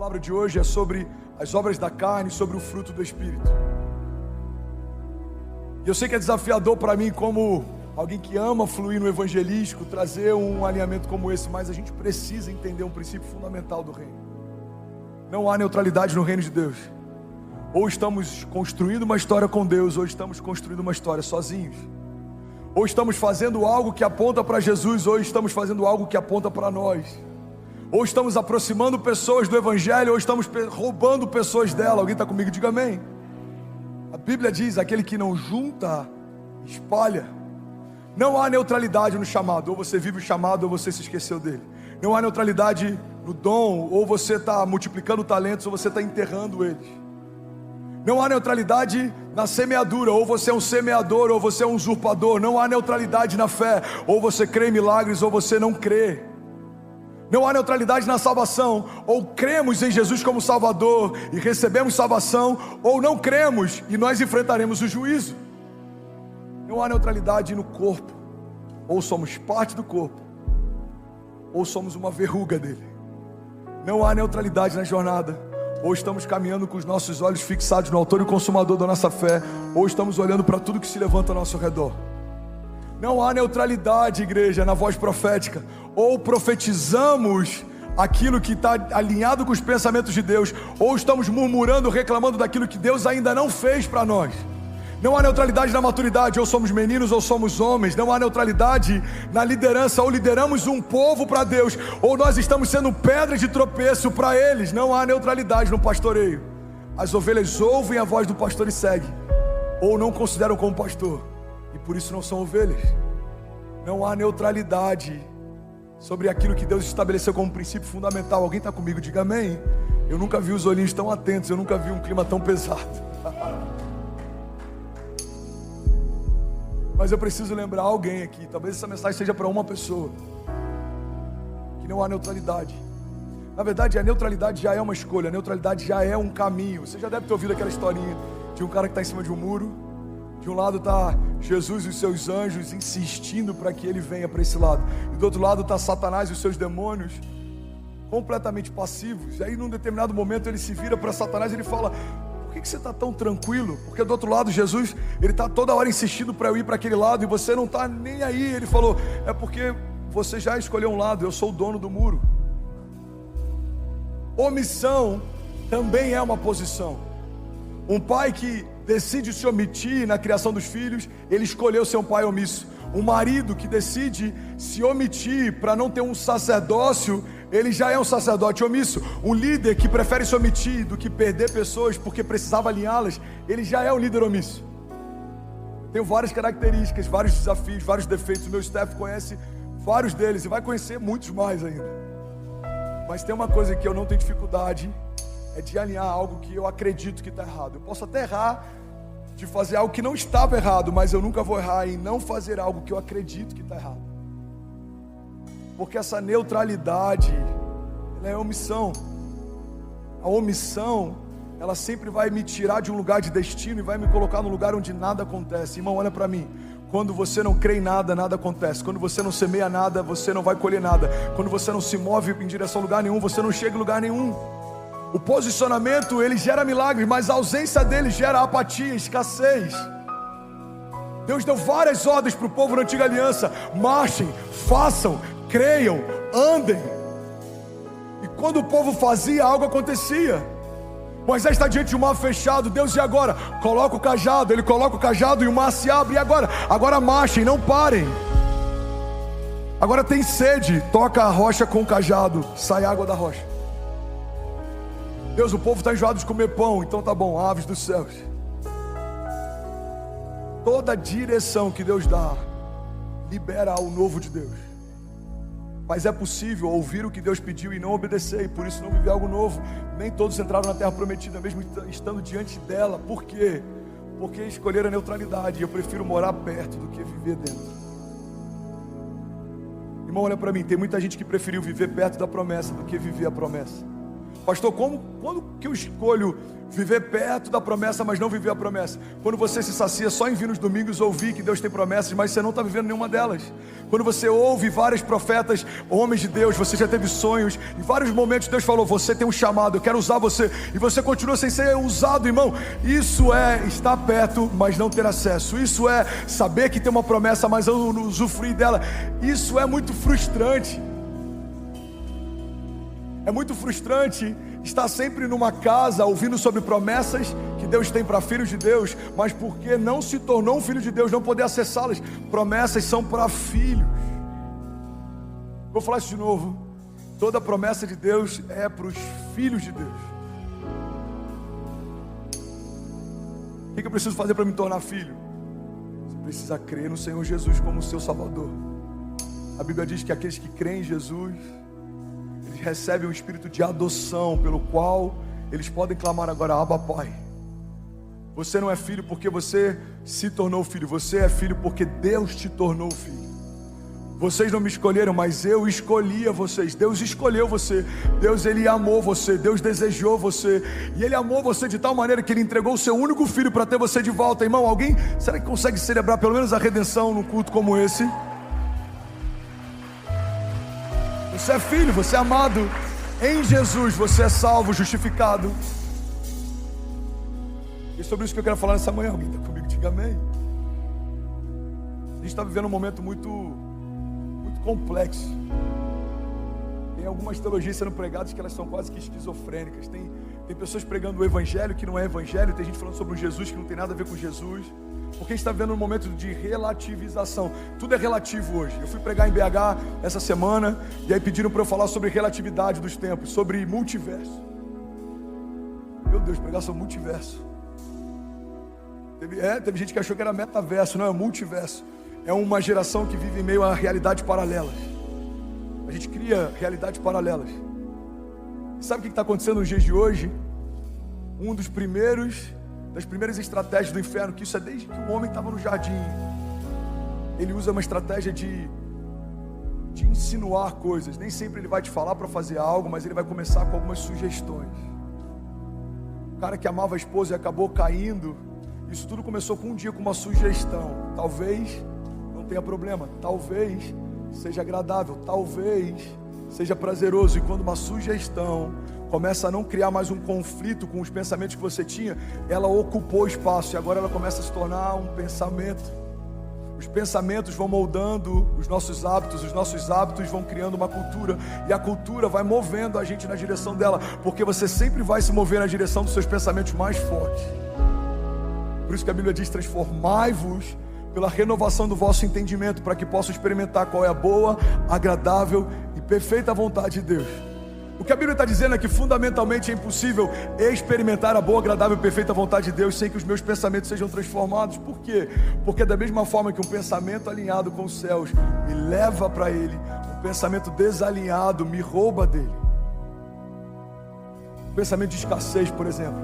palavra de hoje é sobre as obras da carne, sobre o fruto do Espírito. E eu sei que é desafiador para mim, como alguém que ama fluir no evangelístico, trazer um alinhamento como esse, mas a gente precisa entender um princípio fundamental do reino. Não há neutralidade no reino de Deus. Ou estamos construindo uma história com Deus, ou estamos construindo uma história sozinhos. Ou estamos fazendo algo que aponta para Jesus, ou estamos fazendo algo que aponta para nós. Ou estamos aproximando pessoas do evangelho, ou estamos roubando pessoas dela. Alguém está comigo? Diga amém. A Bíblia diz, aquele que não junta, espalha. Não há neutralidade no chamado. Ou você vive o chamado, ou você se esqueceu dele. Não há neutralidade no dom. Ou você está multiplicando talentos, ou você está enterrando eles. Não há neutralidade na semeadura. Ou você é um semeador, ou você é um usurpador. Não há neutralidade na fé. Ou você crê em milagres, ou você não crê. Não há neutralidade na salvação. Ou cremos em Jesus como Salvador e recebemos salvação, ou não cremos e nós enfrentaremos o juízo. Não há neutralidade no corpo. Ou somos parte do corpo, ou somos uma verruga dele. Não há neutralidade na jornada. Ou estamos caminhando com os nossos olhos fixados no autor e consumador da nossa fé, ou estamos olhando para tudo que se levanta ao nosso redor. Não há neutralidade, igreja, na voz profética. Ou profetizamos aquilo que está alinhado com os pensamentos de Deus, ou estamos murmurando, reclamando daquilo que Deus ainda não fez para nós. Não há neutralidade na maturidade, ou somos meninos ou somos homens. Não há neutralidade na liderança, ou lideramos um povo para Deus, ou nós estamos sendo pedra de tropeço para eles. Não há neutralidade no pastoreio. As ovelhas ouvem a voz do pastor e seguem, ou não consideram como pastor, e por isso não são ovelhas. Não há neutralidade sobre aquilo que Deus estabeleceu como princípio fundamental. Alguém está comigo? Diga amém. Eu nunca vi os olhinhos tão atentos, eu nunca vi um clima tão pesado. Mas eu preciso lembrar alguém aqui, talvez essa mensagem seja para uma pessoa, que não há neutralidade. Na verdade, a neutralidade já é uma escolha, a neutralidade já é um caminho. Você já deve ter ouvido aquela historinha de um cara que está em cima de um muro. De um lado está Jesus e os seus anjos insistindo para que ele venha para esse lado, e do outro lado está Satanás e os seus demônios completamente passivos. E aí num determinado momento ele se vira para Satanás e ele fala: por que você está tão tranquilo? Porque do outro lado Jesus, ele está toda hora insistindo para eu ir para aquele lado, e você não está nem aí. Ele falou: é porque você já escolheu um lado, eu sou o dono do muro. Omissão também é uma posição. Um pai que decide se omitir na criação dos filhos, ele escolheu ser um pai omisso. Um marido que decide se omitir para não ter um sacerdócio, ele já é um sacerdote omisso. Um líder que prefere se omitir do que perder pessoas porque precisava alinhá-las, ele já é um líder omisso. Tenho várias características, vários desafios, vários defeitos. O meu staff conhece vários deles e vai conhecer muitos mais ainda. Mas tem uma coisa que eu não tenho dificuldade, é de alinhar algo que eu acredito que está errado. Eu posso até errar de fazer algo que não estava errado, mas eu nunca vou errar em não fazer algo que eu acredito que está errado. Porque essa neutralidade, ela é omissão. A omissão, ela sempre vai me tirar de um lugar de destino e vai me colocar num lugar onde nada acontece. Irmão, olha para mim. Quando você não crê em nada, nada acontece. Quando você não semeia nada, você não vai colher nada. Quando você não se move em direção a lugar nenhum, você não chega em lugar nenhum. O posicionamento, ele gera milagres, mas a ausência dele gera apatia, escassez. Deus deu várias ordens para o povo na antiga aliança: marchem, façam, creiam, andem. E quando o povo fazia, algo acontecia. Moisés está diante de um mar fechado. Deus, e agora? Coloca o cajado. Ele coloca o cajado e o mar se abre. E agora? Agora marchem, não parem. Agora tem sede, toca a rocha com o cajado, sai água da rocha. Deus, o povo está enjoado de comer pão, então tá bom, aves dos céus. Toda direção que Deus dá libera o novo de Deus. Mas é possível ouvir o que Deus pediu e não obedecer, e por isso não viver algo novo. Nem todos entraram na terra prometida, mesmo estando diante dela. Por quê? Porque escolheram a neutralidade. Eu prefiro morar perto do que viver dentro. Irmão, olha para mim, tem muita gente que preferiu viver perto da promessa do que viver a promessa. Pastor, quando que eu escolho viver perto da promessa, mas não viver a promessa? Quando você se sacia só em vir nos domingos ouvir que Deus tem promessas, mas você não está vivendo nenhuma delas. Quando você ouve vários profetas, homens de Deus, você já teve sonhos, em vários momentos Deus falou, você tem um chamado, eu quero usar você, e você continua sem ser usado, irmão. Isso é estar perto, mas não ter acesso. Isso é saber que tem uma promessa, mas eu não usufruir dela. Isso é muito frustrante. É muito frustrante estar sempre numa casa ouvindo sobre promessas que Deus tem para filhos de Deus, mas porque não se tornou um filho de Deus, não poder acessá-las. Promessas são para filhos. Vou falar isso de novo. Toda promessa de Deus é para os filhos de Deus. O que eu preciso fazer para me tornar filho? Você precisa crer no Senhor Jesus como seu Salvador. A Bíblia diz que aqueles que creem em Jesus, eles recebem um espírito de adoção, pelo qual eles podem clamar agora, Abba, Pai. Você não é filho porque você se tornou filho, você é filho porque Deus te tornou filho. Vocês não me escolheram, mas eu escolhi a vocês. Deus escolheu você. Deus, Ele amou você. Deus desejou você. E Ele amou você de tal maneira que Ele entregou o seu único filho para ter você de volta. Irmão, alguém, será que consegue celebrar pelo menos a redenção num culto como esse? Você é filho, você é amado em Jesus, você é salvo, justificado. E é sobre isso que eu quero falar nessa manhã. Alguém está comigo? Diga amém. A gente está vivendo um momento muito complexo. Tem algumas teologias sendo pregadas que elas são quase que esquizofrênicas. Tem pessoas pregando o evangelho que não é evangelho. Tem gente falando sobre um Jesus que não tem nada a ver com Jesus. Porque a gente está vivendo um momento de relativização. Tudo é relativo hoje. Eu fui pregar em BH essa semana, e aí pediram para eu falar sobre relatividade dos tempos, sobre multiverso. Meu Deus, pregar sobre multiverso. Teve gente que achou que era metaverso. Não, é multiverso. É uma geração que vive em meio a realidades paralelas. A gente cria realidades paralelas. E sabe o que está acontecendo nos dias de hoje? Das primeiras estratégias do inferno, que isso é desde que o homem estava no jardim. Ele usa uma estratégia de insinuar coisas. Nem sempre ele vai te falar para fazer algo, mas ele vai começar com algumas sugestões. O cara que amava a esposa e acabou caindo, isso tudo começou com um dia com uma sugestão. Talvez não tenha problema, talvez seja agradável, talvez seja prazeroso. E quando uma sugestão começa a não criar mais um conflito com os pensamentos que você tinha, ela ocupou espaço e agora ela começa a se tornar um pensamento. Os pensamentos vão moldando os nossos hábitos vão criando uma cultura, e a cultura vai movendo a gente na direção dela, porque você sempre vai se mover na direção dos seus pensamentos mais fortes. Por isso que a Bíblia diz, transformai-vos pela renovação do vosso entendimento, para que possam experimentar qual é a boa, agradável e perfeita vontade de Deus. O que a Bíblia está dizendo é que fundamentalmente é impossível experimentar a boa, agradável e perfeita vontade de Deus sem que os meus pensamentos sejam transformados. Por quê? Porque da mesma forma que um pensamento alinhado com os céus me leva para Ele, um pensamento desalinhado me rouba dele. Pensamento de escassez, por exemplo.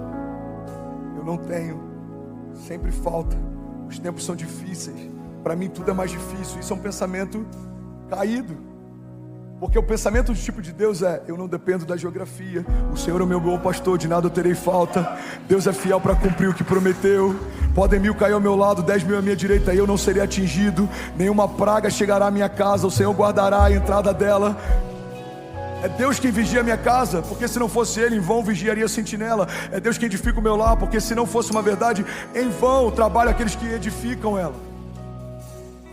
Eu não tenho, sempre falta, os tempos são difíceis, para mim tudo é mais difícil. Isso é um pensamento caído. Porque o pensamento do tipo de Deus é: eu não dependo da geografia, o Senhor é o meu bom pastor, de nada eu terei falta. Deus é fiel para cumprir o que prometeu. Podem 1000 cair ao meu lado, 10.000 à minha direita, e eu não serei atingido. Nenhuma praga chegará à minha casa, o Senhor guardará a entrada dela. É Deus quem vigia a minha casa, porque se não fosse Ele, em vão vigiaria a sentinela. É Deus quem edifica o meu lar, porque se não fosse uma verdade, em vão trabalham aqueles que edificam ela.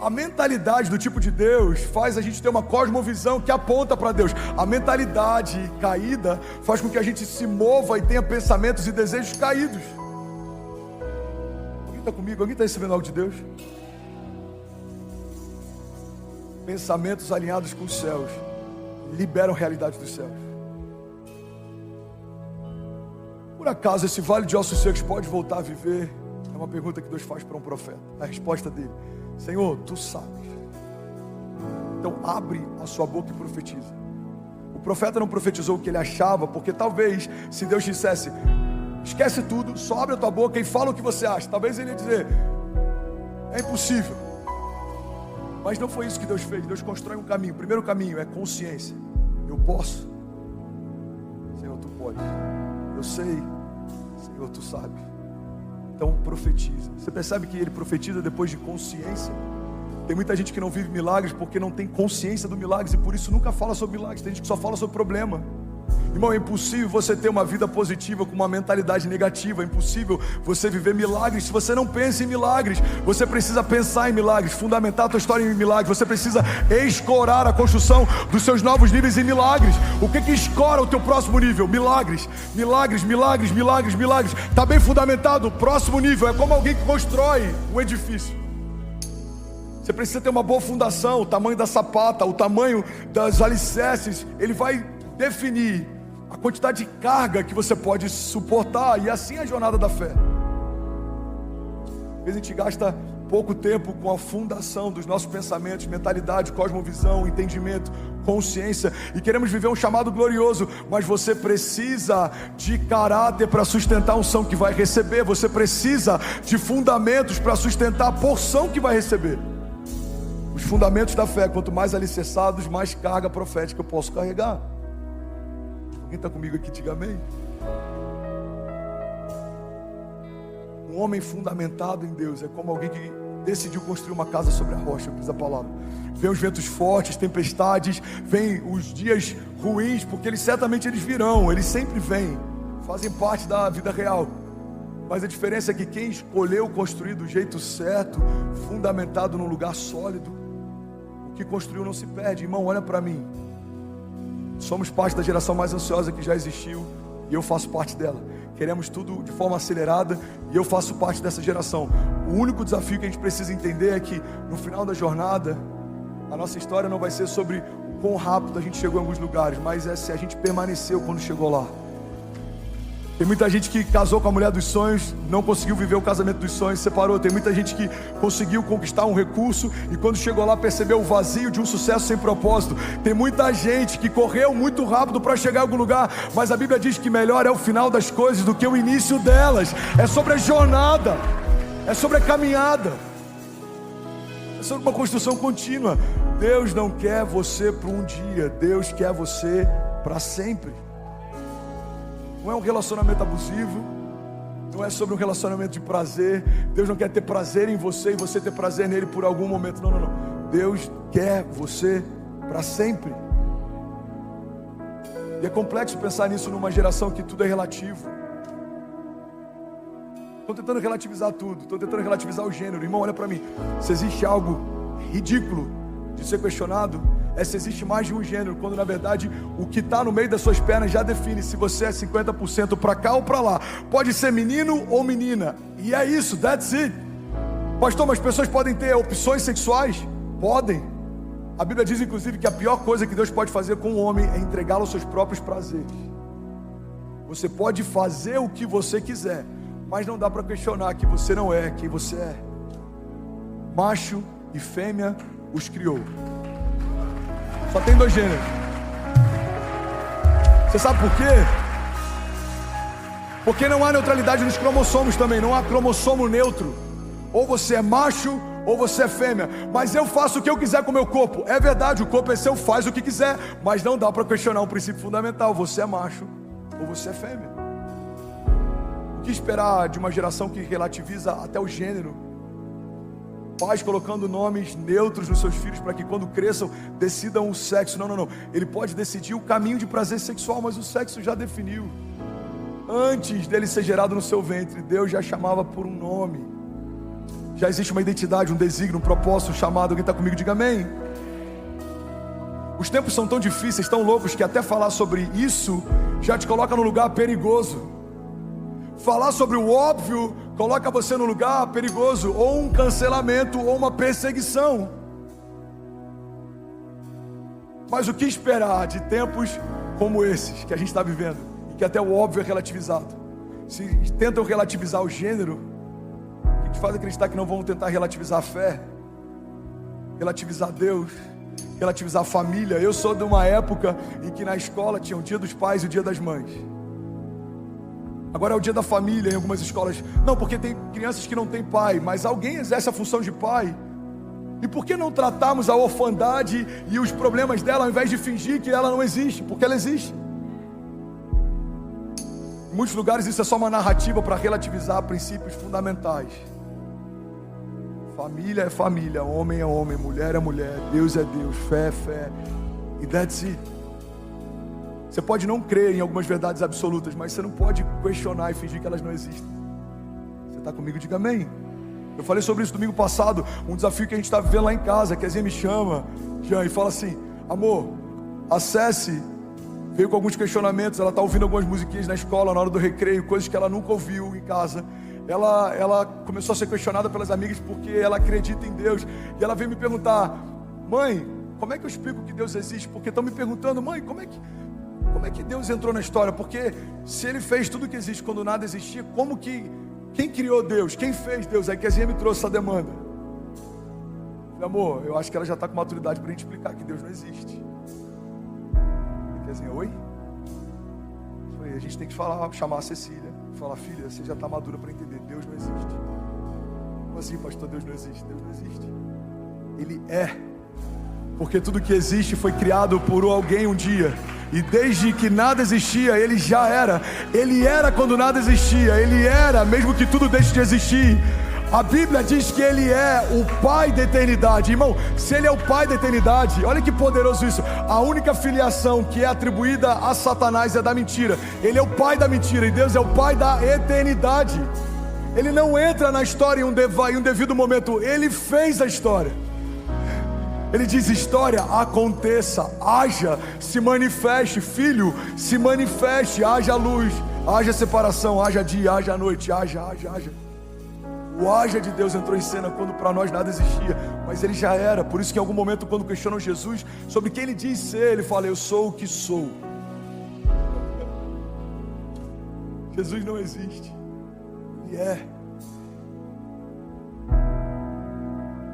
A mentalidade do tipo de Deus faz a gente ter uma cosmovisão que aponta para Deus. A mentalidade caída faz com que a gente se mova e tenha pensamentos e desejos caídos. Alguém está comigo? Alguém está recebendo algo de Deus? Pensamentos alinhados com os céus liberam a realidade dos céus. Por acaso esse vale de ossos secos pode voltar a viver? É uma pergunta que Deus faz para um profeta. A resposta dele: Senhor, Tu sabes. Então abre a sua boca e profetiza. O profeta não profetizou o que ele achava, porque talvez, se Deus dissesse: esquece tudo, só abre a tua boca e fala o que você acha, talvez ele ia dizer: é impossível. Mas não foi isso que Deus fez. Deus constrói um caminho. O primeiro caminho é consciência. Eu posso. Senhor, Tu podes. Eu sei, Senhor, Tu sabes. Então profetiza. Você percebe que ele profetiza depois de consciência? Tem muita gente que não vive milagres porque não tem consciência do milagre e por isso nunca fala sobre milagres. Tem gente que só fala sobre problema. Irmão, é impossível você ter uma vida positiva com uma mentalidade negativa. É impossível você viver milagres se você não pensa em milagres. Você precisa pensar em milagres, fundamentar a tua história em milagres. Você precisa escorar a construção dos seus novos níveis em milagres. O que escora o teu próximo nível? Milagres, milagres, milagres, milagres, milagres. Está bem fundamentado? Próximo nível é como alguém que constrói um edifício. Você precisa ter uma boa fundação. O tamanho da sapata, o tamanho das alicerces, ele vai definir a quantidade de carga que você pode suportar. E assim é a jornada da fé. Às vezes a gente gasta pouco tempo com a fundação dos nossos pensamentos, mentalidade, cosmovisão, entendimento, consciência, e queremos viver um chamado glorioso, mas você precisa de caráter para sustentar a unção que vai receber. Você precisa de fundamentos para sustentar a porção que vai receber. Os fundamentos da fé, quanto mais alicerçados, mais carga profética eu posso carregar. Quem está comigo aqui, diga amém. Um homem fundamentado em Deus é como alguém que decidiu construir uma casa sobre a rocha, diz a palavra. Vem os ventos fortes, tempestades, vem os dias ruins, porque eles virão, eles sempre vêm, fazem parte da vida real. Mas a diferença é que quem escolheu construir do jeito certo, fundamentado num lugar sólido, o que construiu não se perde. Irmão, olha para mim. Somos parte da geração mais ansiosa que já existiu e eu faço parte dela. Queremos tudo de forma acelerada e eu faço parte dessa geração. O único desafio que a gente precisa entender é que no final da jornada, a nossa história não vai ser sobre o quão rápido a gente chegou em alguns lugares, mas é se a gente permaneceu quando chegou lá. Tem muita gente que casou com a mulher dos sonhos, não conseguiu viver o casamento dos sonhos, separou. Tem muita gente que conseguiu conquistar um recurso e quando chegou lá percebeu o vazio de um sucesso sem propósito. Tem muita gente que correu muito rápido para chegar em algum lugar, mas a Bíblia diz que melhor é o final das coisas do que o início delas. É sobre a jornada, é sobre a caminhada, é sobre uma construção contínua. Deus não quer você para um dia, Deus quer você para sempre. Não é um relacionamento abusivo, não é sobre um relacionamento de prazer. Deus não quer ter prazer em você e você ter prazer nele por algum momento. Não, não, não. Deus quer você para sempre. E é complexo pensar nisso numa geração que tudo é relativo. Estou tentando relativizar tudo, estou tentando relativizar o gênero. Irmão, olha para mim. Se existe algo ridículo de ser questionado, é se existe mais de um gênero, quando na verdade o que está no meio das suas pernas já define se você é 50% para cá ou para lá. Pode ser menino ou menina, e é isso, that's it. Pastor, mas pessoas podem ter opções sexuais? Podem. A Bíblia diz inclusive que a pior coisa que Deus pode fazer com um homem é entregá-lo aos seus próprios prazeres. Você pode fazer o que você quiser, mas não dá para questionar que você não é quem você é. Macho e fêmea os criou. Só tem dois gêneros. Você sabe por quê? Porque não há neutralidade nos cromossomos também. Não há cromossomo neutro. Ou você é macho ou você é fêmea. Mas eu faço o que eu quiser com o meu corpo. É verdade, o corpo é seu, faz o que quiser. Mas não dá para questionar um princípio fundamental. Você é macho ou você é fêmea. O que esperar de uma geração que relativiza até o gênero? Pais colocando nomes neutros nos seus filhos para que quando cresçam decidam o sexo. Não, não, não. Ele pode decidir o caminho de prazer sexual, mas o sexo já definiu. Antes dele ser gerado no seu ventre, Deus já chamava por um nome. Já existe uma identidade, um desígnio, um propósito, um chamado. Alguém está comigo? Diga amém. Os tempos são tão difíceis, tão loucos, que até falar sobre isso já te coloca num lugar perigoso. Falar sobre o óbvio coloca você num lugar perigoso, ou um cancelamento, ou uma perseguição. Mas o que esperar de tempos como esses que a gente está vivendo, e que até o óbvio é relativizado? Se tentam relativizar o gênero, o que te faz acreditar que não vão tentar relativizar a fé, relativizar Deus, relativizar a família? Eu sou de uma época em que na escola tinha o dia dos pais e o dia das mães. Agora é o dia da família em algumas escolas. Não, porque tem crianças que não têm pai, mas alguém exerce a função de pai. E por que não tratarmos a orfandade e os problemas dela ao invés de fingir que ela não existe? Porque ela existe. Em muitos lugares isso é só uma narrativa para relativizar princípios fundamentais. Família é família, homem é homem, mulher é mulher, Deus é Deus, fé é fé. E that's it. Você pode não crer em algumas verdades absolutas, mas você não pode questionar e fingir que elas não existem. Você está comigo? Diga amém. Eu falei sobre isso domingo passado, um desafio que a gente está vivendo lá em casa, que a Zinha me chama, Jean, e fala assim: amor, acesse, veio com alguns questionamentos, ela está ouvindo algumas musiquinhas na escola, na hora do recreio, coisas que ela nunca ouviu em casa. Ela começou a ser questionada pelas amigas porque ela acredita em Deus. E ela veio me perguntar: mãe, como é que eu explico que Deus existe? Porque estão me perguntando: mãe, como é que Deus entrou na história? Porque se Ele fez tudo que existe quando nada existia, quem criou Deus? Quem fez Deus? Aí que a Zinha me trouxe essa demanda. Falei: amor, eu acho que ela já está com maturidade para a gente explicar que Deus não existe. E a Zinha: oi? Falei: a gente tem que chamar a Cecília, falar: filha, você já está madura para entender, Deus não existe. Como assim, pastor, Deus não existe? Deus não existe. Ele é. Porque tudo que existe foi criado por alguém um dia. E desde que nada existia, Ele já era. Ele era quando nada existia. Ele era, mesmo que tudo deixe de existir. A Bíblia diz que Ele é o Pai da eternidade. Irmão, se Ele é o Pai da eternidade, olha que poderoso isso. A única filiação que é atribuída a Satanás é da mentira. Ele é o pai da mentira e Deus é o Pai da eternidade. Ele não entra na história em um devido momento. Ele fez a história. Ele diz: história, aconteça, haja, se manifeste, filho, se manifeste, haja luz, haja separação, haja dia, haja noite, haja. O haja de Deus entrou em cena quando para nós nada existia, mas Ele já era. Por isso que em algum momento, quando questionam Jesus sobre quem Ele diz ser, Ele fala: eu sou o que sou. Jesus não existe. Ele é.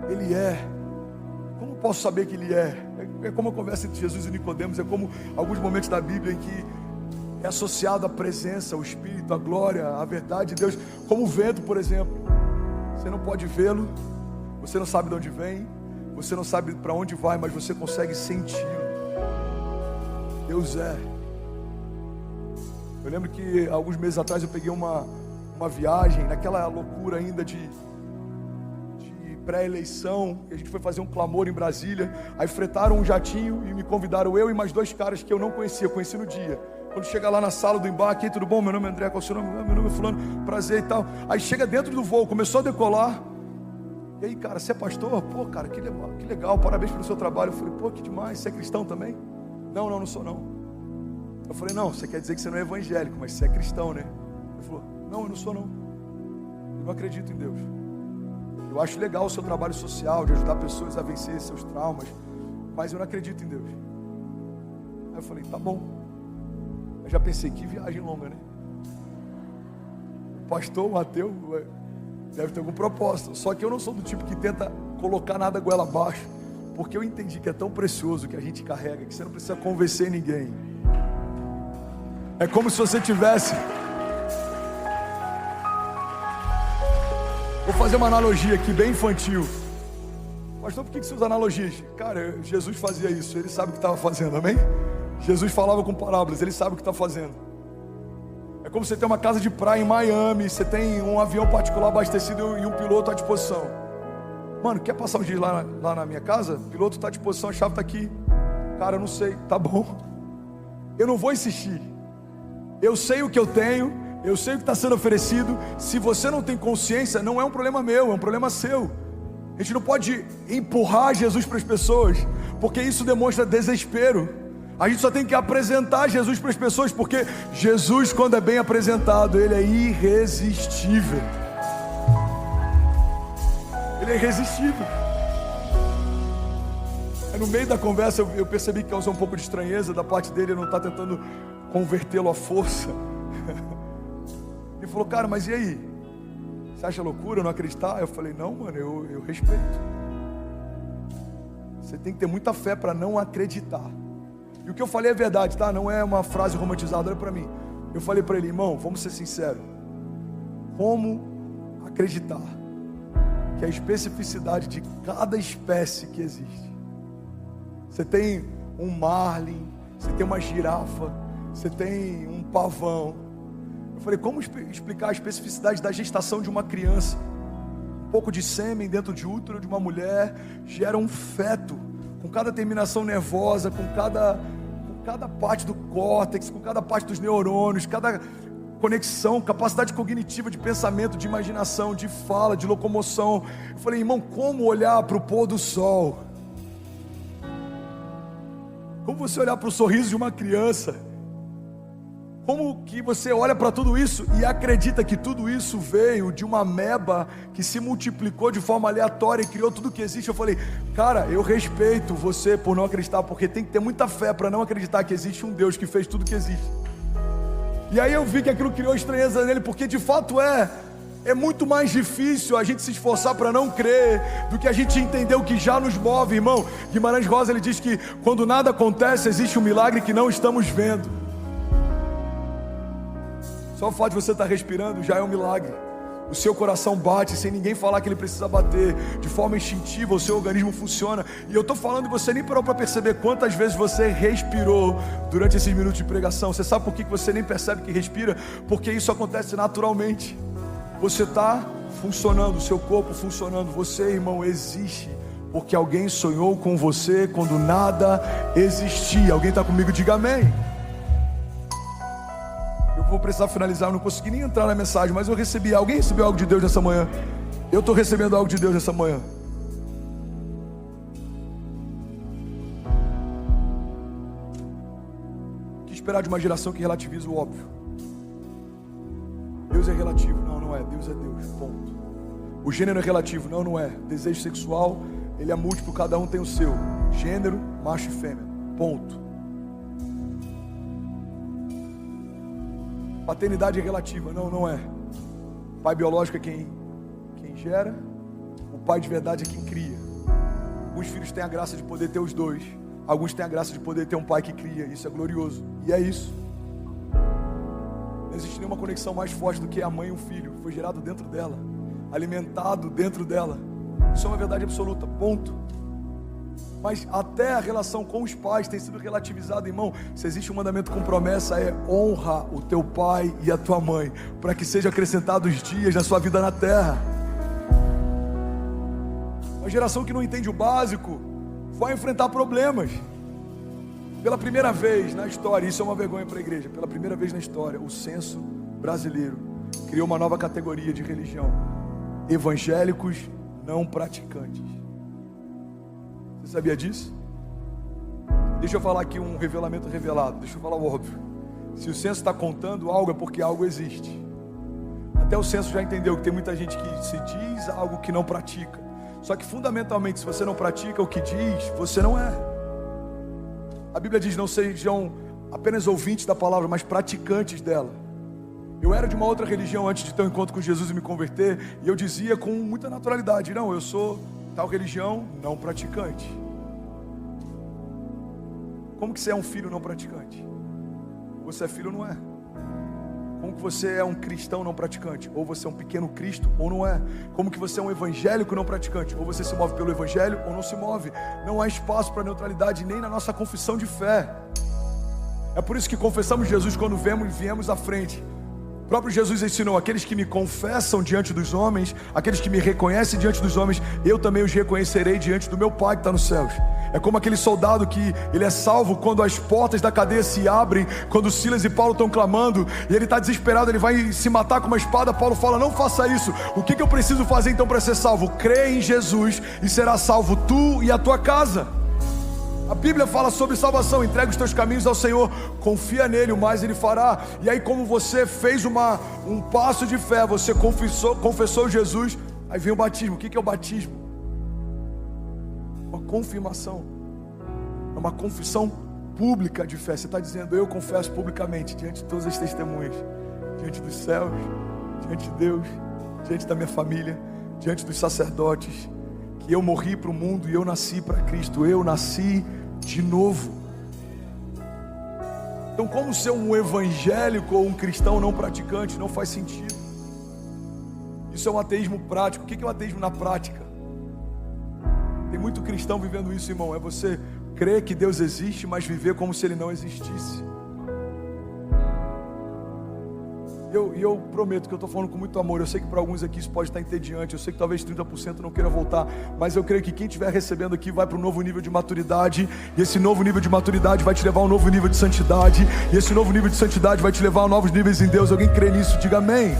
Ele é. Como posso saber que Ele é? É como a conversa entre Jesus e Nicodemos. É como alguns momentos da Bíblia em que é associado a presença, o Espírito, a glória, a verdade de Deus. Como o vento, por exemplo. Você não pode vê-lo, você não sabe de onde vem, você não sabe para onde vai, mas você consegue senti-lo. Deus é. Eu lembro que alguns meses atrás eu peguei uma viagem, naquela loucura ainda de pré-eleição, que a gente foi fazer um clamor em Brasília. Aí fretaram um jatinho e me convidaram, eu e mais dois caras que eu não conhecia, conheci no dia. Quando chega lá na sala do embarque: tudo bom? Meu nome é André, qual é o seu nome? Meu nome é fulano, prazer e tal. Aí chega dentro do voo, começou a decolar. E aí, cara, você é pastor? Pô, cara, que legal, parabéns pelo seu trabalho. Eu falei: pô, que demais, você é cristão também? Não sou não. Eu falei: não, você quer dizer que você não é evangélico, mas você é cristão, né? Ele falou: não, eu não sou não. Eu não acredito em Deus. Eu acho legal o seu trabalho social, de ajudar pessoas a vencer seus traumas, mas eu não acredito em Deus. Aí eu falei: tá bom. Eu já pensei: que viagem longa, né? O pastor, o ateu, deve ter algum propósito. Só que eu não sou do tipo que tenta colocar nada goela abaixo, porque eu entendi que é tão precioso que a gente carrega, que você não precisa convencer ninguém. É como se você tivesse... Vou fazer uma analogia aqui, bem infantil. Pastor, por que você usa analogias? Cara, Jesus fazia isso, Ele sabe o que estava fazendo, amém? Jesus falava com parábolas, Ele sabe o que está fazendo. É como você tem uma casa de praia em Miami, você tem um avião particular abastecido e um piloto à disposição. Mano, quer passar um dia lá na minha casa? O piloto está à disposição, a chave está aqui. Cara, eu não sei, tá bom. Eu não vou insistir. Eu sei o que eu tenho, eu sei o que está sendo oferecido. Se você não tem consciência, não é um problema meu, é um problema seu. A gente não pode empurrar Jesus para as pessoas, porque isso demonstra desespero. A gente só tem que apresentar Jesus para as pessoas, porque Jesus, quando é bem apresentado, Ele é irresistível. Ele é irresistível. Aí no meio da conversa eu percebi que causou um pouco de estranheza da parte dele. Eu não estar tentando convertê-lo à força. Ele falou: cara, mas e aí? Você acha loucura não acreditar? Eu falei: não, mano, eu respeito. Você tem que ter muita fé para não acreditar. E o que eu falei é verdade, tá? Não é uma frase romantizada, olha para mim. Eu falei para ele: irmão, vamos ser sinceros. Como acreditar que a especificidade de cada espécie que existe? Você tem um marlin, você tem uma girafa, você tem um pavão, falei, como explicar a especificidade da gestação de uma criança? Um pouco de sêmen dentro de útero de uma mulher gera um feto, com cada terminação nervosa, com cada parte do córtex, com cada parte dos neurônios, cada conexão, capacidade cognitiva de pensamento, de imaginação, de fala, de locomoção. Eu falei, irmão, como olhar para o pôr do sol? Como você olhar para o sorriso de uma criança? Como que você olha para tudo isso e acredita que tudo isso veio de uma ameba que se multiplicou de forma aleatória e criou tudo que existe? Eu falei, cara, eu respeito você por não acreditar, porque tem que ter muita fé para não acreditar que existe um Deus que fez tudo que existe. E aí eu vi que aquilo criou estranheza nele, porque de fato é muito mais difícil a gente se esforçar para não crer do que a gente entender o que já nos move, irmão. Guimarães Rosa, ele diz que quando nada acontece, existe um milagre que não estamos vendo. Só o fato de você estar respirando já é um milagre. O seu coração bate sem ninguém falar que ele precisa bater. De forma instintiva, o seu organismo funciona. E eu estou falando e você nem parou para perceber quantas vezes você respirou durante esses minutos de pregação. Você sabe por que você nem percebe que respira? Porque isso acontece naturalmente. Você está funcionando, o seu corpo funcionando. Você, irmão, existe porque alguém sonhou com você quando nada existia. Alguém está comigo? Diga amém. Vou precisar finalizar, eu não consegui nem entrar na mensagem, mas eu recebi. Alguém recebeu algo de Deus nessa manhã? Eu estou recebendo algo de Deus nessa manhã. O que esperar de uma geração que relativiza o óbvio? Deus é relativo. Não, não é. Deus é Deus, ponto. O gênero é relativo. Não, não é. Desejo sexual, ele é múltiplo, cada um tem o seu. Gênero, macho e fêmea, ponto. Paternidade é relativa, não, não é. Pai biológico é quem gera, o pai de verdade é quem cria. Alguns filhos têm a graça de poder ter os dois, alguns têm a graça de poder ter um pai que cria, isso é glorioso, e é isso. Não existe nenhuma conexão mais forte do que a mãe e o filho, foi gerado dentro dela, alimentado dentro dela, isso é uma verdade absoluta, ponto. Mas até a relação com os pais tem sido relativizada, irmão. Se existe um mandamento com promessa, é honra o teu pai e a tua mãe, para que sejam acrescentados dias na sua vida na terra. Uma geração que não entende o básico vai enfrentar problemas. Pela primeira vez na história, isso é uma vergonha para a igreja, pela primeira vez na história, o censo brasileiro criou uma nova categoria de religião: evangélicos não praticantes. Você sabia disso? Deixa eu falar aqui um revelamento revelado. Deixa eu falar o óbvio. Se o censo está contando algo, é porque algo existe. Até o censo já entendeu que tem muita gente que se diz algo que não pratica. Só que fundamentalmente, se você não pratica o que diz, você não é. A Bíblia diz, não sejam apenas ouvintes da palavra, mas praticantes dela. Eu era de uma outra religião antes de ter um encontro com Jesus e me converter, e eu dizia com muita naturalidade, não, eu sou tal religião não praticante. Como que você é um filho não praticante? Você é filho ou não é? Como que você é um cristão não praticante? Ou você é um pequeno Cristo ou não é? Como que você é um evangélico não praticante? Ou você se move pelo evangelho ou não se move? Não há espaço para neutralidade nem na nossa confissão de fé. É por isso que confessamos Jesus quando viemos à frente. O próprio Jesus ensinou: aqueles que me confessam diante dos homens, aqueles que me reconhecem diante dos homens, eu também os reconhecerei diante do meu Pai que está nos céus. É como aquele soldado que ele é salvo quando as portas da cadeia se abrem, quando Silas e Paulo estão clamando, e ele está desesperado, ele vai se matar com uma espada. Paulo fala: não faça isso. O que eu preciso fazer então para ser salvo? Crê em Jesus e será salvo tu e a tua casa. A Bíblia fala sobre salvação: entrega os teus caminhos ao Senhor, confia nele, o mais ele fará. E aí, como você fez um passo de fé, você confessou Jesus, aí vem o batismo. O que é o batismo? Uma confirmação, é uma confissão pública de fé. Você está dizendo: eu confesso publicamente, diante de todas as testemunhas, diante dos céus, diante de Deus, diante da minha família, diante dos sacerdotes, que eu morri para o mundo e eu nasci para Cristo. Eu nasci de novo. Então, como ser um evangélico ou um cristão não praticante não faz sentido. Isso é um ateísmo prático. O que é um ateísmo na prática? Tem muito cristão vivendo isso, irmão. É você crer que Deus existe, mas viver como se Ele não existisse. E eu prometo que eu estou falando com muito amor. Eu sei que para alguns aqui isso pode estar entediante. Eu sei que talvez 30% não queira voltar. Mas eu creio que quem estiver recebendo aqui vai para um novo nível de maturidade. E esse novo nível de maturidade vai te levar a um novo nível de santidade. E esse novo nível de santidade vai te levar a novos níveis em Deus. Alguém crê nisso? Diga amém.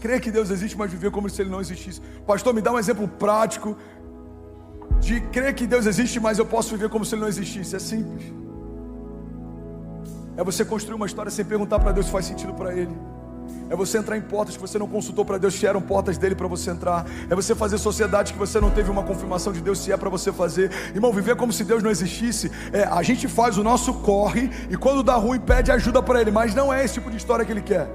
Crer que Deus existe, mas viver como se Ele não existisse. Pastor, me dá um exemplo prático de crer que Deus existe, mas eu posso viver como se Ele não existisse. É simples. É você construir uma história sem perguntar para Deus se faz sentido para Ele. É você entrar em portas que você não consultou para Deus, se eram portas dele para você entrar. É você fazer sociedade que você não teve uma confirmação de Deus, se é para você fazer. Irmão, viver como se Deus não existisse. A gente faz o nosso corre e quando dá ruim pede ajuda para Ele. Mas não é esse tipo de história que Ele quer.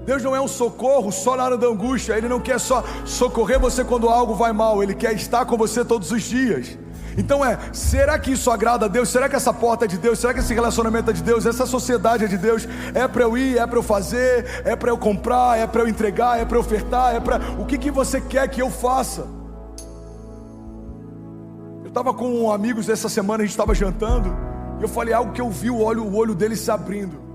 Deus não é um socorro só na hora da angústia. Ele não quer só socorrer você quando algo vai mal. Ele quer estar com você todos os dias. Então será que isso agrada a Deus? Será que essa porta é de Deus? Será que esse relacionamento é de Deus? Essa sociedade é de Deus? É para eu ir? É para eu fazer? É para eu comprar? É para eu entregar? É para eu ofertar? O que você quer que eu faça? Eu estava com amigos essa semana, a gente estava jantando, e eu falei algo que eu vi o olho dele se abrindo.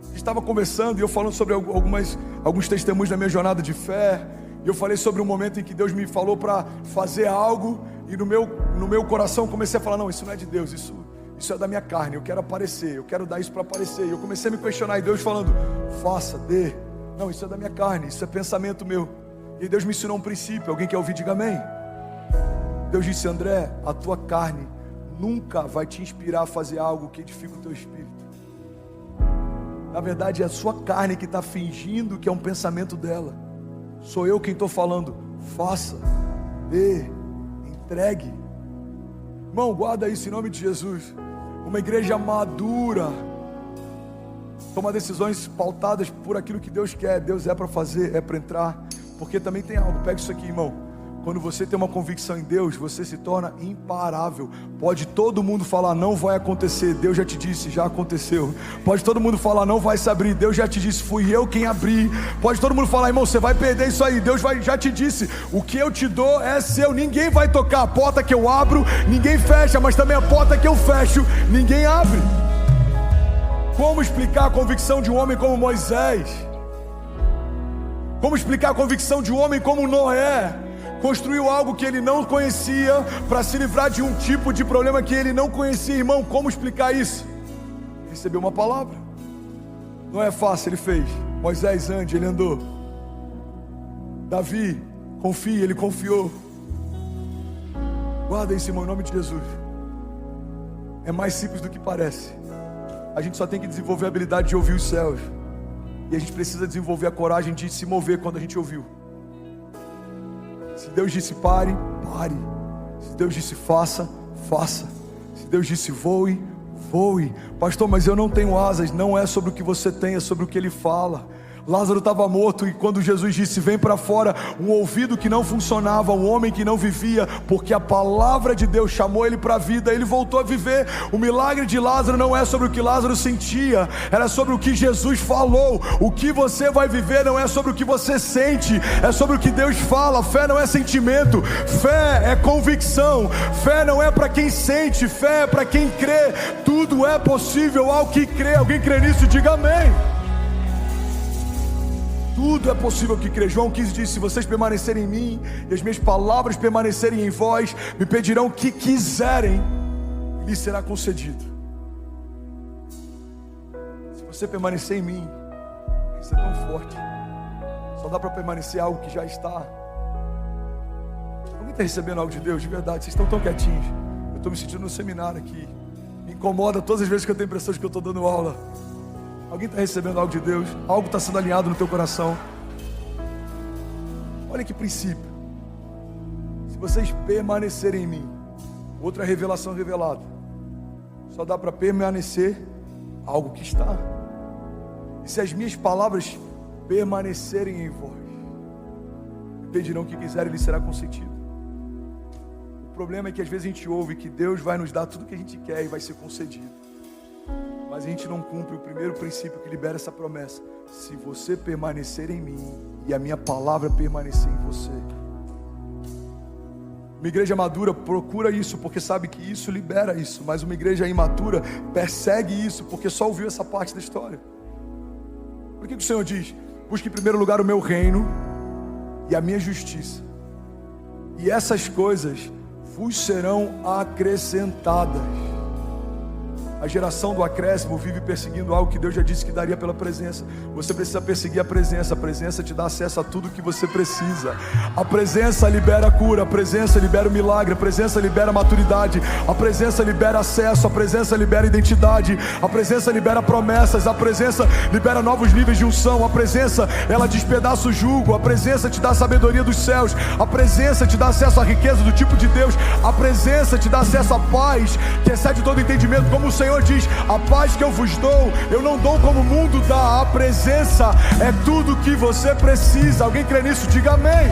A gente estava conversando e eu falando sobre alguns testemunhos da minha jornada de fé. E eu falei sobre um momento em que Deus me falou para fazer algo, e no meu coração comecei a falar, não, isso não é de Deus, isso é da minha carne, eu quero aparecer, eu quero dar isso para aparecer. E eu comecei a me questionar, e Deus falando, faça, dê. Não, isso é da minha carne, isso é pensamento meu. E Deus me ensinou um princípio. Alguém quer ouvir? Diga amém. Deus disse, André, a tua carne nunca vai te inspirar a fazer algo que edifica o teu espírito. Na verdade é a sua carne que está fingindo que é um pensamento dela. Sou eu quem estou falando, faça, dê, entregue. Irmão, guarda isso em nome de Jesus. Uma igreja madura toma decisões pautadas por aquilo que Deus quer. Deus é para fazer, é para entrar. Porque também tem algo, pega isso aqui, irmão. Quando você tem uma convicção em Deus, você se torna imparável. Pode todo mundo falar, não vai acontecer, Deus já te disse, já aconteceu. Pode todo mundo falar, não vai se abrir, Deus já te disse, fui eu quem abri. Pode todo mundo falar, irmão, você vai perder isso aí, Deus já te disse, o que eu te dou é seu. Ninguém vai tocar a porta que eu abro, ninguém fecha, mas também a porta que eu fecho, ninguém abre. Como explicar a convicção de um homem como Moisés? Como explicar a convicção de um homem como Noé? Construiu algo que ele não conhecia para se livrar de um tipo de problema que ele não conhecia. Irmão, como explicar isso? Ele recebeu uma palavra. Não é fácil, ele fez. Moisés, ande, ele andou. Davi, confie, ele confiou. Guarda isso, irmão, em nome de Jesus. É mais simples do que parece. A gente só tem que desenvolver a habilidade de ouvir os céus. E a gente precisa desenvolver a coragem de se mover quando a gente ouviu. Se Deus disse pare, pare. Se Deus disse faça, faça. Se Deus disse voe, voe. Pastor, mas eu não tenho asas. Não é sobre o que você tem, é sobre o que Ele fala. Lázaro estava morto e quando Jesus disse vem para fora, um ouvido que não funcionava, um homem que não vivia, porque a palavra de Deus chamou ele para a vida, ele voltou a viver. O milagre de Lázaro não é sobre o que Lázaro sentia, era sobre o que Jesus falou. O que você vai viver não é sobre o que você sente, é sobre o que Deus fala. Fé não é sentimento, fé é convicção. Fé não é para quem sente, fé é para quem crê. Tudo é possível ao que crê. Alguém crê nisso? Diga amém. Tudo é possível que crê. João 15 diz, se vocês permanecerem em mim e as minhas palavras permanecerem em vós, me pedirão o que quiserem, lhes será concedido. Se você permanecer em mim, isso é tão forte. Só dá para permanecer algo que já está. Alguém está recebendo algo de Deus? De verdade, vocês estão tão quietinhos. Eu estou me sentindo no seminário aqui. Me incomoda todas as vezes que eu tenho a impressão de que eu estou dando aula. Alguém está recebendo algo de Deus? Algo está sendo alinhado no teu coração? Olha que princípio. Se vocês permanecerem em mim, outra revelação revelada, só dá para permanecer algo que está. E se as minhas palavras permanecerem em vós, me pedirão o que quiserem e lhes será concedido. O problema é que às vezes a gente ouve que Deus vai nos dar tudo que a gente quer e vai ser concedido. Mas a gente não cumpre o primeiro princípio que libera essa promessa. Se você permanecer em mim e a minha palavra permanecer em você. Uma igreja madura procura isso, porque sabe que isso libera isso. Mas uma igreja imatura persegue isso, porque só ouviu essa parte da história. Por que o Senhor diz? Busque em primeiro lugar o meu reino e a minha justiça, e essas coisas vos serão acrescentadas. A geração do acréscimo vive perseguindo algo que Deus já disse que daria pela presença. Você precisa perseguir a presença te dá acesso a tudo que você precisa. A presença libera cura, a presença libera o milagre, a presença libera maturidade, a presença libera acesso, a presença libera identidade, a presença libera promessas, a presença libera novos níveis de unção, a presença, ela despedaça o jugo, a presença te dá a sabedoria dos céus, a presença te dá acesso à riqueza do tipo de Deus, a presença te dá acesso à paz, que excede todo entendimento, como o Senhor diz, a paz que eu vos dou, eu não dou como o mundo dá. A presença é tudo que você precisa. Alguém crê nisso? Diga amém.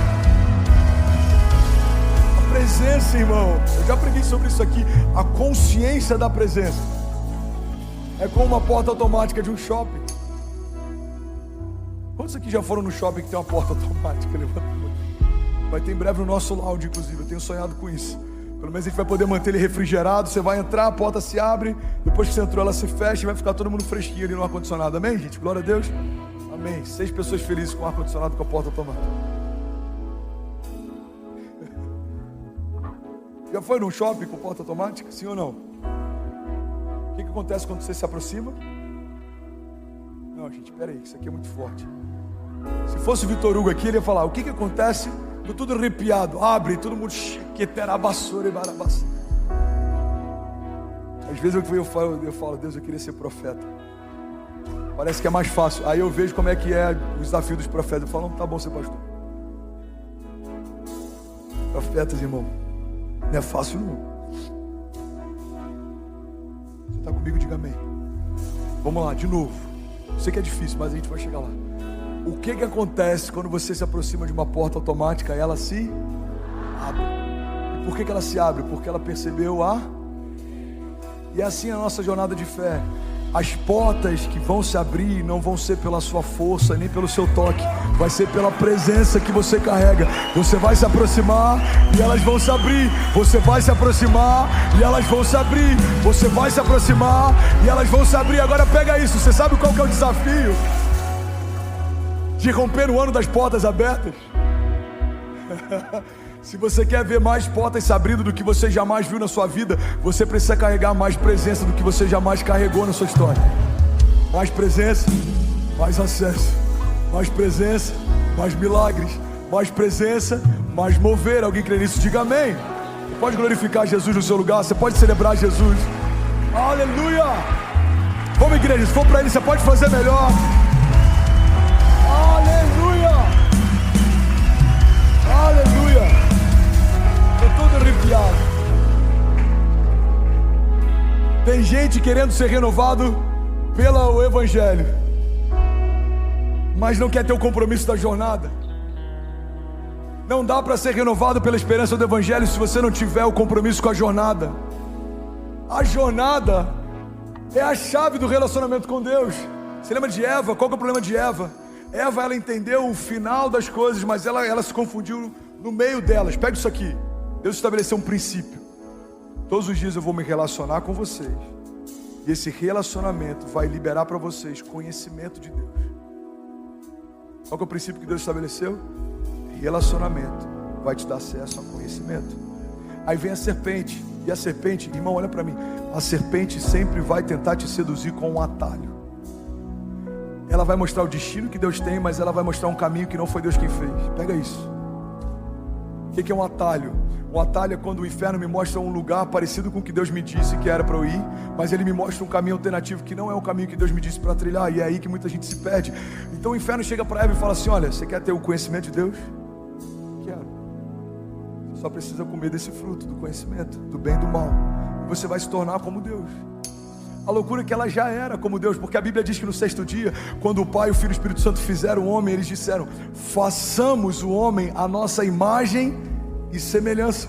A presença, irmão, eu já preguei sobre isso aqui. A consciência da presença é como uma porta automática de um shopping. Quantos aqui já foram no shopping que tem uma porta automática? Levanta a mão. Vai ter em breve no nosso lounge, inclusive, eu tenho sonhado com isso. Pelo menos a gente vai poder manter ele refrigerado. Você vai entrar, a porta se abre, depois que você entrou ela se fecha e vai ficar todo mundo fresquinho ali no ar-condicionado. Amém, gente? Glória a Deus. Amém. 6 pessoas felizes com o ar-condicionado com a porta automática. Já foi num shopping com porta automática? Sim ou não? O que acontece quando você se aproxima? Não, gente, peraí, isso aqui é muito forte. Se fosse o Vitor Hugo aqui, ele ia falar: o que acontece? Tô tudo arrepiado, abre, todo mundo chiqueterabassura e barabassura. Às vezes eu falo, Deus, eu queria ser profeta. Parece que é mais fácil. Aí eu vejo como é que é o desafio dos profetas. Eu falo, não, tá bom ser pastor. Profetas, irmão, não é fácil não. Você está comigo? Diga amém. Vamos lá, de novo. Eu sei que é difícil, mas a gente vai chegar lá. O que acontece quando você se aproxima de uma porta automática? Ela se abre. E por que ela se abre? Porque ela percebeu E é assim a nossa jornada de fé. As portas que vão se abrir não vão ser pela sua força, nem pelo seu toque. Vai ser pela presença que você carrega. Você vai se aproximar e elas vão se abrir. Você vai se aproximar e elas vão se abrir. Você vai se aproximar e elas vão se abrir. Agora pega isso. Você sabe qual que é o desafio de romper o ano das portas abertas? Se você quer ver mais portas se abrindo do que você jamais viu na sua vida, você precisa carregar mais presença do que você jamais carregou na sua história. Mais presença, mais acesso. Mais presença, mais milagres. Mais presença, mais mover. Alguém crê nisso? Diga amém. Você pode glorificar Jesus no seu lugar, você pode celebrar Jesus. Aleluia. Vamos, igreja, se for para Ele, você pode fazer melhor. Aleluia! Aleluia! Estou todo arrepiado. Tem gente querendo ser renovado pelo Evangelho, mas não quer ter o compromisso da jornada. Não dá para ser renovado pela esperança do Evangelho se você não tiver o compromisso com a jornada. A jornada é a chave do relacionamento com Deus. Você lembra de Eva? Qual que é o problema de Eva? Eva, ela entendeu o final das coisas, mas ela se confundiu no meio delas. Pega isso aqui. Deus estabeleceu um princípio. Todos os dias eu vou me relacionar com vocês, e esse relacionamento vai liberar para vocês conhecimento de Deus. Qual que é o princípio que Deus estabeleceu? Relacionamento vai te dar acesso a conhecimento. Aí vem a serpente. E a serpente, irmão, olha para mim. A serpente sempre vai tentar te seduzir com um atalho. Ela vai mostrar o destino que Deus tem, mas ela vai mostrar um caminho que não foi Deus quem fez. Pega isso. O que é um atalho? Um atalho é quando o inferno me mostra um lugar parecido com o que Deus me disse que era para eu ir, mas ele me mostra um caminho alternativo que não é o caminho que Deus me disse para trilhar, e é aí que muita gente se perde. Então o inferno chega para Eva e fala assim: olha, você quer ter o conhecimento de Deus? Quero. Você só precisa comer desse fruto, do conhecimento, do bem e do mal, e você vai se tornar como Deus. A loucura é que ela já era como Deus, porque a Bíblia diz que no 6º dia, quando o Pai, o Filho e o Espírito Santo fizeram o homem, eles disseram: façamos o homem à nossa imagem e semelhança.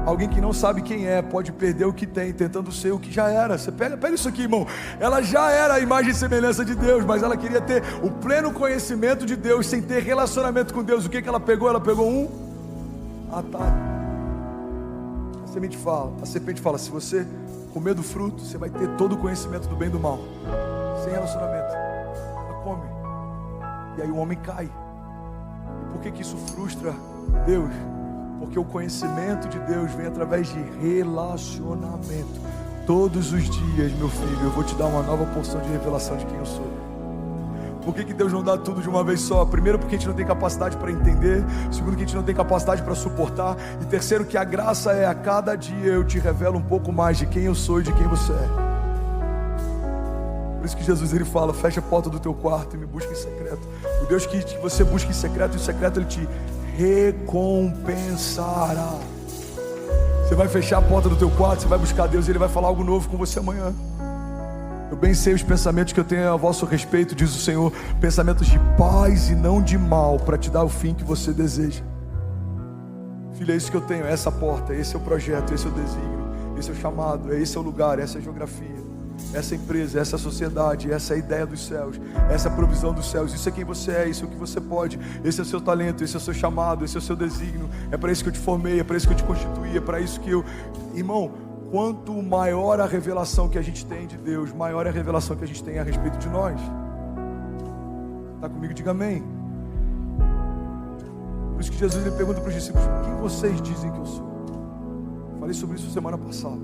Alguém que não sabe quem é pode perder o que tem, tentando ser o que já era. Você pega isso aqui, irmão. Ela já era a imagem e semelhança de Deus, mas ela queria ter o pleno conhecimento de Deus sem ter relacionamento com Deus. O que ela pegou? Ela pegou um atalho. A serpente fala, se você comer do fruto, você vai ter todo o conhecimento do bem e do mal. Sem relacionamento. Ela come. E aí o homem cai. E por que isso frustra Deus? Porque o conhecimento de Deus vem através de relacionamento. Todos os dias, meu filho, eu vou te dar uma nova porção de revelação de quem eu sou. Por que Deus não dá tudo de uma vez só? Primeiro, porque a gente não tem capacidade para entender. Segundo, que a gente não tem capacidade para suportar. E terceiro, que a graça é a cada dia eu te revelo um pouco mais de quem eu sou e de quem você é. Por isso que Jesus ele fala, fecha a porta do teu quarto e me busca em secreto. O Deus que você busca em secreto, e em secreto ele te recompensará. Você vai fechar a porta do teu quarto, você vai buscar Deus e ele vai falar algo novo com você amanhã. Eu bem sei os pensamentos que eu tenho a vosso respeito, diz o Senhor, pensamentos de paz e não de mal, para te dar o fim que você deseja. Filho, é isso que eu tenho, é essa porta, esse é o projeto, esse é o desígnio, esse é o chamado, esse é o lugar, essa é a geografia, essa é a empresa, essa é a sociedade, essa é a ideia dos céus, essa é a provisão dos céus, isso é quem você é, isso é o que você pode, esse é o seu talento, esse é o seu chamado, esse é o seu desígnio, é para isso que eu te formei, é para isso que eu te constituí, é para isso que eu... Irmão, quanto maior a revelação que a gente tem de Deus, maior é a revelação que a gente tem a respeito de nós. Está comigo? Diga amém. Por isso que Jesus ele pergunta para os discípulos, quem vocês dizem que eu sou? Falei sobre isso semana passada.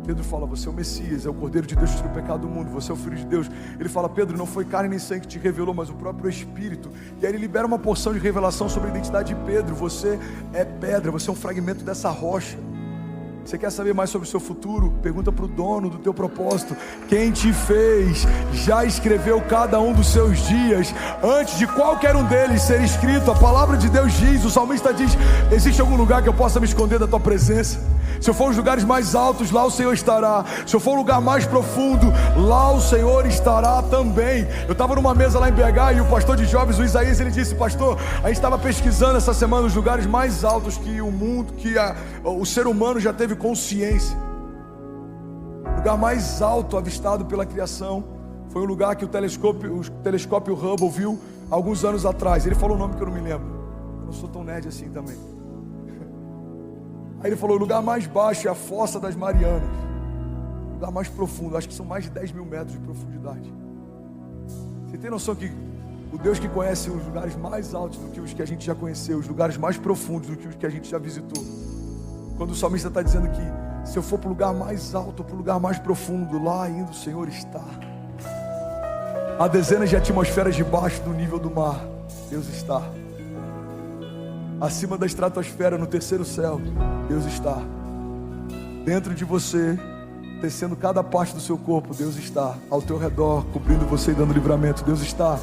Pedro fala, você é o Messias, é o Cordeiro de Deus que tira o pecado do mundo, você é o Filho de Deus. Ele fala, Pedro, não foi carne nem sangue que te revelou, mas o próprio Espírito. E aí ele libera uma porção de revelação sobre a identidade de Pedro. Você é pedra, você é um fragmento dessa rocha. Você quer saber mais sobre o seu futuro? Pergunta para o dono do teu propósito. Quem te fez já escreveu cada um dos seus dias antes de qualquer um deles ser escrito. A palavra de Deus diz, o salmista diz, existe algum lugar que eu possa me esconder da tua presença? Se eu for os lugares mais altos, lá o Senhor estará. Se eu for o lugar mais profundo, lá o Senhor estará também. Eu estava numa mesa lá em BH e o pastor de jovens, o Isaías, ele disse, pastor, a gente estava pesquisando essa semana os lugares mais altos que o mundo, que o ser humano já teve consciência. O lugar mais alto avistado pela criação foi um lugar que o telescópio Hubble viu alguns anos atrás. Ele falou um nome que eu não me lembro. Eu não sou tão nerd assim também. Aí ele falou, o lugar mais baixo é a Fossa das Marianas. O lugar mais profundo, acho que são mais de 10 mil metros de profundidade. Você tem noção que o Deus que conhece os lugares mais altos do que os que a gente já conheceu, os lugares mais profundos do que os que a gente já visitou? Quando o salmista está dizendo que se eu for para o lugar mais alto, para o lugar mais profundo, lá ainda o Senhor está. Há dezenas de atmosferas debaixo do nível do mar, Deus está. Acima da estratosfera, no terceiro céu, Deus está. Dentro de você, tecendo cada parte do seu corpo, Deus está. Ao teu redor, cobrindo você e dando livramento, Deus está.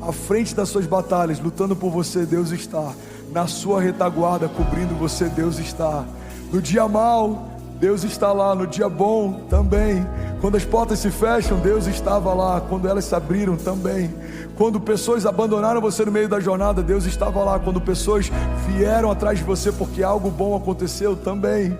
À frente das suas batalhas, lutando por você, Deus está. Na sua retaguarda, cobrindo você, Deus está. No dia mau, Deus está lá. No dia bom, também. Quando as portas se fecham, Deus estava lá. Quando elas se abriram, também. Quando pessoas abandonaram você no meio da jornada, Deus estava lá. Quando pessoas vieram atrás de você porque algo bom aconteceu, também.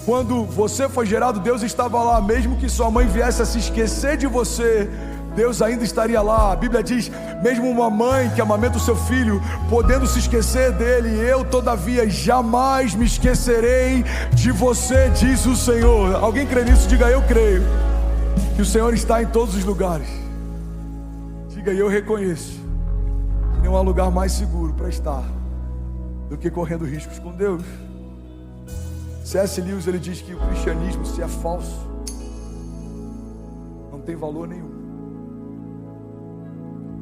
Quando você foi gerado, Deus estava lá. Mesmo que sua mãe viesse a se esquecer de você, Deus ainda estaria lá. A Bíblia diz, mesmo uma mãe que amamenta o seu filho, podendo se esquecer dele, eu todavia jamais me esquecerei de você, diz o Senhor. Alguém crê nisso? Diga, eu creio que o Senhor está em todos os lugares. Diga, eu reconheço que não há lugar mais seguro para estar do que correndo riscos com Deus. C.S. Lewis, ele diz que o cristianismo, se é falso, não tem valor nenhum.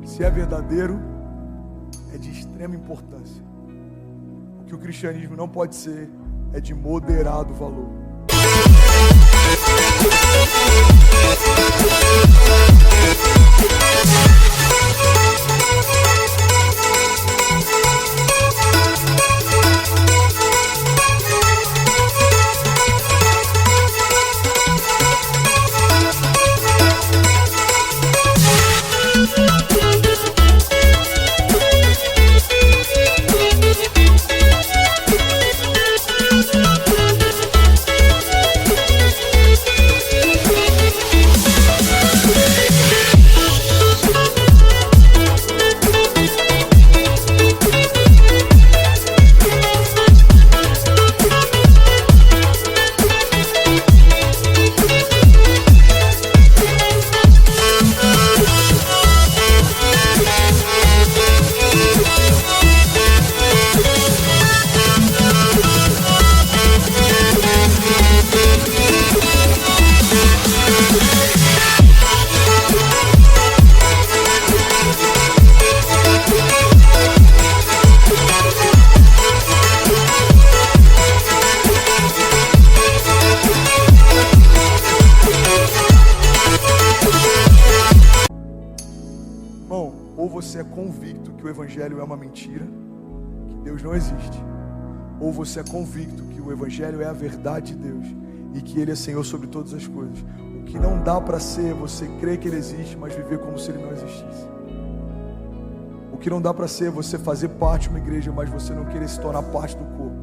Se é verdadeiro, é de extrema importância. O que o cristianismo não pode ser é de moderado valor. você é convicto que o Evangelho é uma mentira, que Deus não existe, ou você é convicto que o Evangelho é a verdade de Deus e que Ele é Senhor sobre todas as coisas. O que não dá para ser você crer que Ele existe, mas viver como se Ele não existisse. O que não dá para ser você fazer parte de uma igreja, mas você não querer se tornar parte do corpo.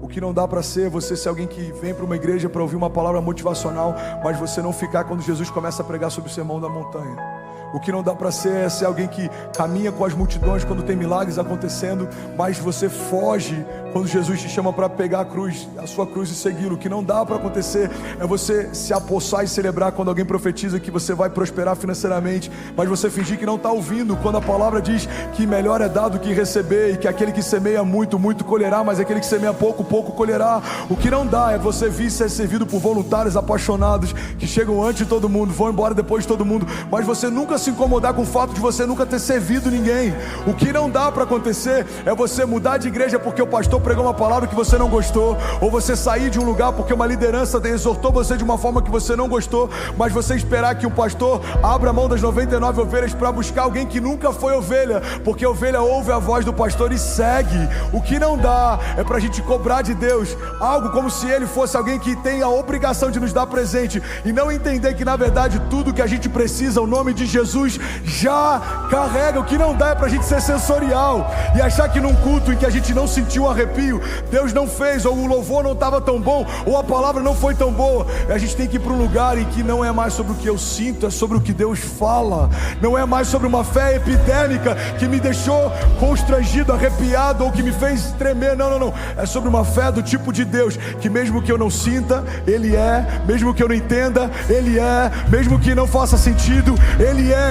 O que não dá para ser você ser alguém que vem para uma igreja para ouvir uma palavra motivacional, mas você não ficar quando Jesus começa a pregar sobre o sermão da montanha. O que não dá para ser é ser alguém que caminha com as multidões quando tem milagres acontecendo, mas você foge quando Jesus te chama para pegar a cruz, a sua cruz e segui-lo. O que não dá para acontecer é você se apossar e celebrar quando alguém profetiza que você vai prosperar financeiramente, mas você fingir que não está ouvindo quando a palavra diz que melhor é dar do que receber, e que aquele que semeia muito, muito colherá, mas aquele que semeia pouco, pouco colherá. O que não dá é você vir ser servido por voluntários apaixonados que chegam antes de todo mundo, vão embora depois de todo mundo, mas você nunca se incomodar com o fato de você nunca ter servido ninguém. O que não dá para acontecer é você mudar de igreja porque o pastor pregou uma palavra que você não gostou, ou você sair de um lugar porque uma liderança exortou você de uma forma que você não gostou, mas você esperar que o pastor abra a mão das 99 ovelhas para buscar alguém que nunca foi ovelha, porque a ovelha ouve a voz do pastor e segue. O que não dá é para a gente cobrar de Deus algo como se Ele fosse alguém que tem a obrigação de nos dar presente, e não entender que na verdade tudo que a gente precisa, o nome de Jesus já carrega. O que não dá é pra gente ser sensorial e achar que num culto em que a gente não sentiu um arrepio, Deus não fez, ou o louvor não estava tão bom, ou a palavra não foi tão boa. A gente tem que ir para um lugar em que não é mais sobre o que eu sinto, é sobre o que Deus fala. Não é mais sobre uma fé epidêmica que me deixou constrangido, arrepiado, ou que me fez tremer. Não. É sobre uma fé do tipo de Deus, que mesmo que eu não sinta, Ele é, mesmo que eu não entenda, Ele é, mesmo que não faça sentido, Ele é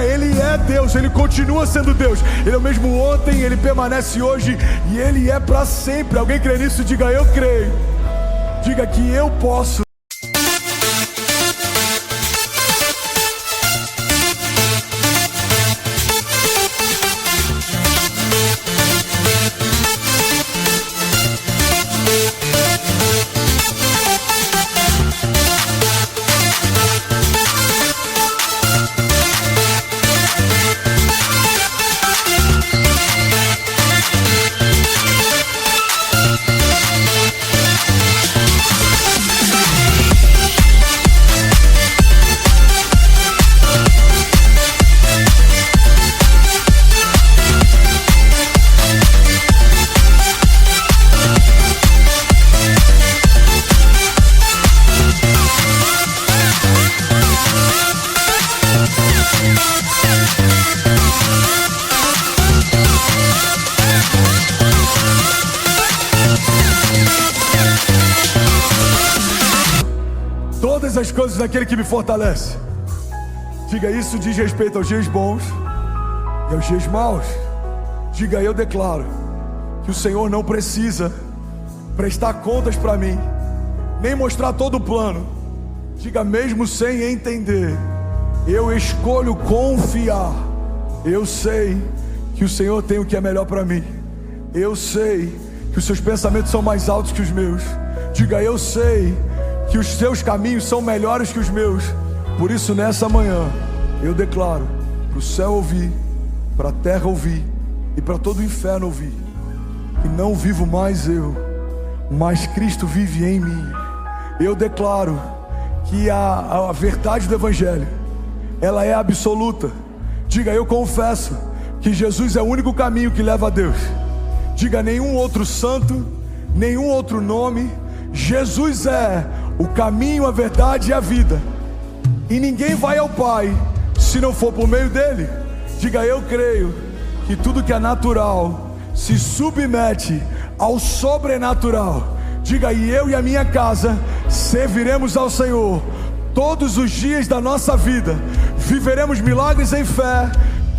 Deus, Ele continua sendo Deus. Ele é o mesmo ontem, Ele permanece hoje e Ele é para sempre. Alguém crê nisso? Diga eu creio. Diga que eu posso. Todas as coisas naquele que me fortalece. Diga, isso diz respeito aos dias bons e aos dias maus. Diga, eu declaro que o Senhor não precisa prestar contas para mim, nem mostrar todo o plano. Diga, mesmo sem entender, eu escolho confiar. Eu sei que o Senhor tem o que é melhor para mim. Eu sei que os seus pensamentos são mais altos que os meus. Diga, eu sei que os seus caminhos são melhores que os meus. Por isso nessa manhã eu declaro para o céu ouvir, para a terra ouvir e para todo o inferno ouvir, que não vivo mais eu, mas Cristo vive em mim. Eu declaro que a verdade do Evangelho, ela é absoluta. Diga, eu confesso que Jesus é o único caminho que leva a Deus. Diga, nenhum outro santo, nenhum outro nome. Jesus é o caminho, a verdade e a vida, e ninguém vai ao Pai se não for por meio dele. Diga, eu creio que tudo que é natural se submete ao sobrenatural. Diga, e eu e a minha casa serviremos ao Senhor todos os dias da nossa vida. Viveremos milagres em fé,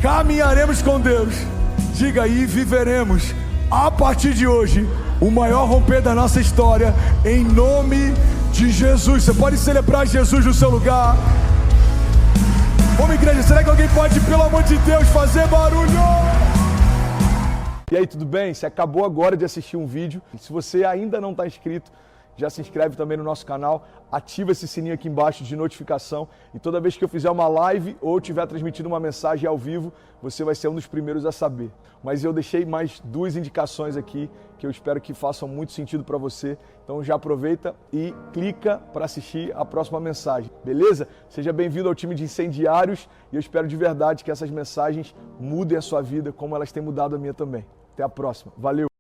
caminharemos com Deus. Diga, e viveremos a partir de hoje o maior romper da nossa história, em nome de Jesus. Você pode celebrar Jesus no seu lugar. Vamos, igreja, será que alguém pode, pelo amor de Deus, fazer barulho? E aí, tudo bem? Você acabou agora de assistir um vídeo. Se você ainda não está inscrito, já se inscreve também no nosso canal, ativa esse sininho aqui embaixo de notificação e toda vez que eu fizer uma live ou tiver transmitindo uma mensagem ao vivo, você vai ser um dos primeiros a saber. Mas eu deixei mais 2 indicações aqui que eu espero que façam muito sentido para você. Então já aproveita e clica para assistir a próxima mensagem, beleza? Seja bem-vindo ao time de incendiários e eu espero de verdade que essas mensagens mudem a sua vida como elas têm mudado a minha também. Até a próxima. Valeu!